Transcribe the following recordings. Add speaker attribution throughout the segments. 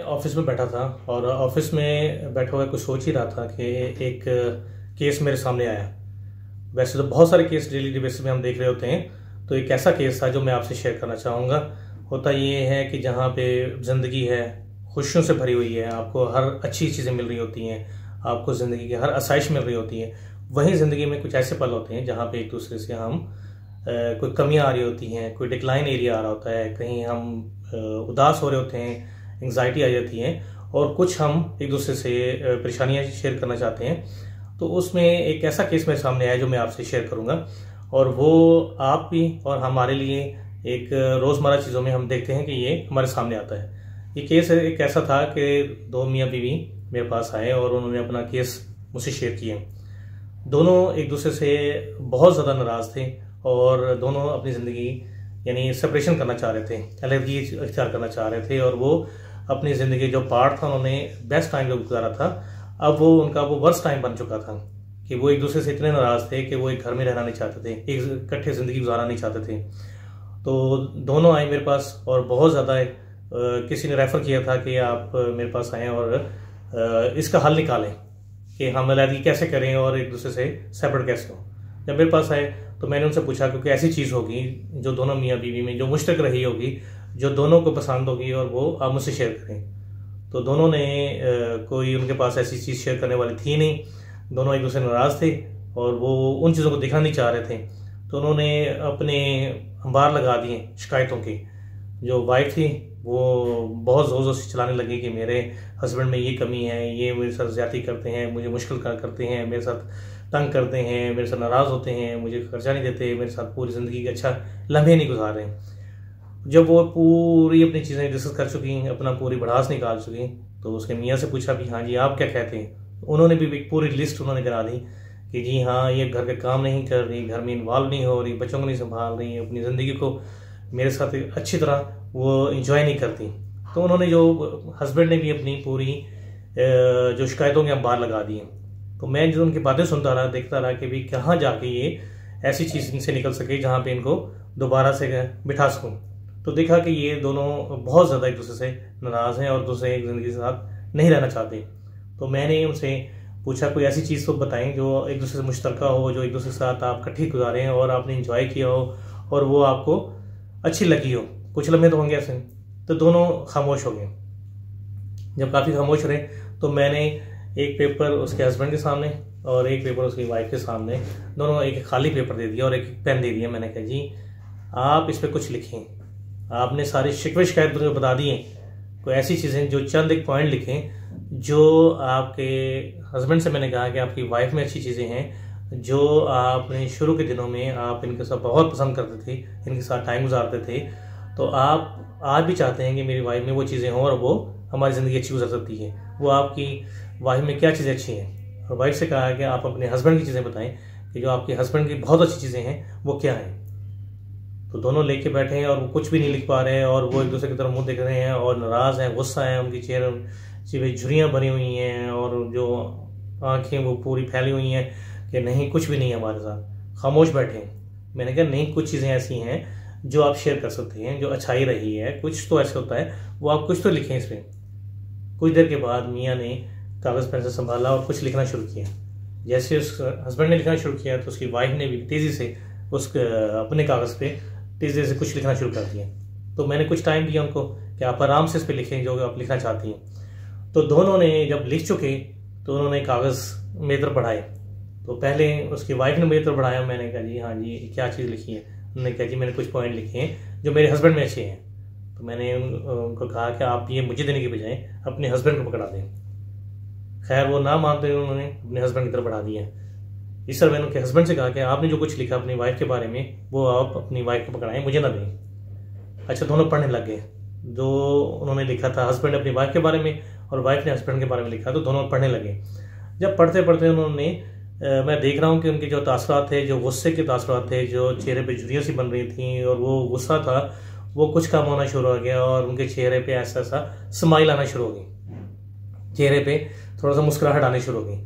Speaker 1: Office में बैठा था और ऑफिस में बैठा हुआ कुछ सोच ही रहा था कि एक केस मेरे सामने आया। वैसे तो बहुत सारे केस डेली बेसिस में हम देख रहे होते हैं, तो एक ऐसा केस था जो मैं आपसे शेयर करना चाहूँगा। होता ये है कि जहाँ पे ज़िंदगी है खुशियों से भरी हुई है, आपको हर अच्छी चीज़ें मिल रही होती हैं, आपको ज़िंदगी की हर आसाइश मिल रही होती है, वहीं ज़िंदगी में कुछ ऐसे पल होते हैं जहाँ पे एक दूसरे से हम कोई कमियां आ रही होती हैं, कोई डिक्लाइन एरिया आ रहा होता है, कहीं हम उदास हो रहे होते हैं, एंग्जाइटी आ जाती है और कुछ हम एक दूसरे से परेशानियां शेयर करना चाहते हैं। तो उसमें एक ऐसा केस मेरे सामने आया जो मैं आपसे शेयर करूंगा, और वो आप भी और हमारे लिए एक रोज़मर्रा चीज़ों में हम देखते हैं कि ये हमारे सामने आता है। ये केस एक ऐसा था कि दो मियाँ बीवी मेरे पास आए और उन्होंने अपना केस मुझसे शेयर किया। दोनों एक दूसरे से बहुत ज़्यादा नाराज़ थे और दोनों अपनी ज़िंदगी यानी सेपरेशन करना चाह रहे थे, अलग इख्तियार करना चाह रहे थे, और वो अपनी ज़िंदगी जो पार्ट था उन्होंने बेस्ट टाइम जो गुजारा था, अब वो उनका वो वर्स्ट टाइम बन चुका था कि वो एक दूसरे से इतने नाराज़ थे कि वो एक घर में रहना नहीं चाहते थे, एक इकट्ठे ज़िंदगी गुजारना नहीं चाहते थे। तो दोनों आए मेरे पास और बहुत ज़्यादा किसी ने रेफ़र किया था कि आप मेरे पास आएँ और इसका हल निकालें कि हम अलग कैसे करें और एक दूसरे से सेपरेट कैसे हो। जब मेरे पास आए तो मैंने उनसे पूछा क्योंकि ऐसी चीज़ होगी जो दोनों मियाँ बीवी में जो मुश्तरक रही होगी, जो दोनों को पसंद होगी, और वो आप मुझसे शेयर करें। तो दोनों ने कोई उनके पास ऐसी चीज़ शेयर करने वाली थी नहीं, दोनों एक दूसरे नाराज़ थे और वो उन चीज़ों को दिखना नहीं चाह रहे थे। तो उन्होंने अपने अंबार लगा दिए शिकायतों के। जो वाइफ थी वो बहुत ज़ोर ज़ोर से चलाने लगी कि मेरे हस्बैंड में ये कमी है, ये मेरे साथ ज़्यादती करते हैं, मुझे मुश्किल करते हैं, मेरे साथ तंग करते हैं, मेरे साथ नाराज़ होते हैं, मुझे खर्चा नहीं देते, मेरे साथ पूरी ज़िंदगी के अच्छा लम्हे नहीं गुजार रहे। जब वो पूरी अपनी चीज़ें डिस्कस कर चुकी, अपना पूरी भड़ास निकाल चुकी, तो उसके मियाँ से पूछा भी हाँ जी आप क्या कहते हैं। उन्होंने भी एक पूरी लिस्ट उन्होंने करा दी कि जी हाँ ये घर के काम नहीं कर रही, घर में इन्वॉल्व नहीं हो रही, बच्चों को नहीं संभाल रही, अपनी ज़िंदगी को मेरे साथ अच्छी तरह वो इंजॉय नहीं करती। तो उन्होंने जो हस्बैंड ने भी अपनी पूरी जो शिकायतों के अंबार लगा दिए। तो मैं जो उनकी बातें सुनता रहा, देखता रहा कि भाई कहाँ जाके ये ऐसी चीज़ इनसे निकल सके जहाँ पे इनको दोबारा से बिठा सकूँ। तो देखा कि ये दोनों बहुत ज़्यादा एक दूसरे से नाराज़ हैं और दूसरे एक ज़िंदगी के साथ नहीं रहना चाहते। तो मैंने उनसे पूछा कोई ऐसी चीज़ तो बताएं जो एक दूसरे से मुश्तरका हो, जो एक दूसरे के साथ आप इकट्ठी गुजारें और आपने इंजॉय किया हो और वो आपको अच्छी लगी हो। कुछ लम्हे तो होंगे ऐसे। तो दोनों खामोश हो गए। जब काफ़ी खामोश रहे तो मैंने एक पेपर उसके हस्बैंड के सामने और एक पेपर उसकी वाइफ के सामने, दोनों एक खाली पेपर दे दिया और एक पेन दे दिया। मैंने कहा जी आप इस पर कुछ लिखें। आपने सारी शिकवे शिकायत मुझे बता दी हैं, कोई ऐसी चीज़ें जो चंद एक पॉइंट लिखें जो आपके हस्बैंड से मैंने कहा कि आपकी वाइफ में अच्छी चीज़ें हैं जो आपने शुरू के दिनों में आप इनके साथ बहुत पसंद करते थे, इनके साथ टाइम गुजारते थे, तो आप आज भी चाहते हैं कि मेरी वाइफ में वो चीज़ें हों और वो हमारी ज़िंदगी अच्छी गुजर सकती है। वो आपकी वाइफ में क्या चीज़ें अच्छी हैं। और वाइफ से कहा कि आप अपने हस्बैंड की चीज़ें बताएं कि जो आपके हस्बैंड की बहुत अच्छी चीज़ें हैं वो क्या हैं। तो दोनों लेके बैठे हैं और वो कुछ भी नहीं लिख पा रहे हैं और वो एक दूसरे की तरफ मुंह देख रहे हैं और नाराज़ हैं, गुस्सा है, उनकी चेहरे में झुर्रियाँ बनी हुई हैं और जो आँखें वो पूरी फैली हुई हैं कि नहीं कुछ भी नहीं है हमारे साथ, खामोश बैठे हैं। मैंने कहा नहीं, कुछ चीज़ें ऐसी हैं जो आप शेयर कर सकते हैं, जो अच्छाई रही है, कुछ तो ऐसा होता है वो आप कुछ तो लिखें इस पर। कुछ देर के बाद मियाँ ने कागज़ पेन से संभाला और कुछ लिखना शुरू किया। जैसे उस हस्बैंड ने लिखना शुरू किया तो उसकी वाइफ ने भी तेज़ी से उस अपने कागज़ पे तेज़ी से कुछ लिखना शुरू कर दिया। तो मैंने कुछ टाइम दिया उनको कि आप आराम से इस पर लिखें जो आप लिखना चाहती हैं। तो दोनों ने जब लिख चुके तो उन्होंने कागज़ मेरी तरफ बढ़ाए। तो पहले उसकी वाइफ ने मेरी तरफ बढ़ाया। मैंने कहा जी हाँ जी क्या चीज़ लिखी है। उन्होंने कहा जी मैंने कुछ पॉइंट लिखे हैं जो मेरे हस्बैंड में अच्छे हैं। तो मैंने उनको कहा कि आप ये मुझे देने के बजाय अपने हस्बैंड को पकड़ा दें। खैर वो ना मानते हुए उन्होंने अपने हस्बैंड की तरफ बढ़ा दिया। इस तरह मैंने उनके हस्बैंड से कहा कि आपने जो कुछ लिखा अपनी वाइफ के बारे में वो आप अपनी वाइफ को पकड़ाएं, मुझे ना दें। अच्छा, दोनों पढ़ने लग गए। जो उन्होंने लिखा था हस्बैंड अपनी वाइफ के बारे में और वाइफ ने हस्बैंड के बारे में लिखा, तो दोनों पढ़ने लगे। जब पढ़ते पढ़ते उन्होंने मैं देख रहा हूँ कि उनके जो तासरात थे, जो गुस्से के तासरात थे, जो चेहरे पे झुर्रियाँ सी बन रही थी और वो गुस्सा था वो कुछ कम होना शुरू हो गया और उनके चेहरे पे ऐसा ऐसा स्माइल आना शुरू हो गई, चेहरे पे थोड़ा सा मुस्कुराहट आनी शुरू हो गई।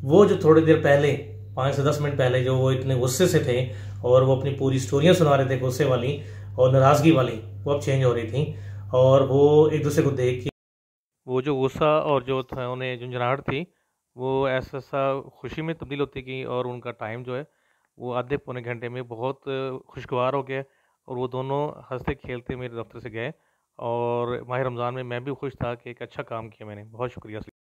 Speaker 1: वो जो थोड़ी देर पहले 5 से 10 मिनट पहले जो वो इतने गुस्से से थे और वो अपनी पूरी स्टोरियाँ सुना रहे थे गुस्से वाली और नाराज़गी वाली, वो अब चेंज हो रही थी और वो एक दूसरे को देख के वो जो गुस्सा और जो था उन्हें झुंझुनाहट थी, वो ऐसा-सा खुशी में तब्दील होती गई और उनका टाइम जो है, वो आधे पौने घंटे में बहुत खुशगवार हो गया और वो दोनों हँसते-खेलते मेरे दफ़्तर से गए और माह रमज़ान में मैं भी खुश था कि एक अच्छा काम किया मैंने। बहुत शुक्रिया।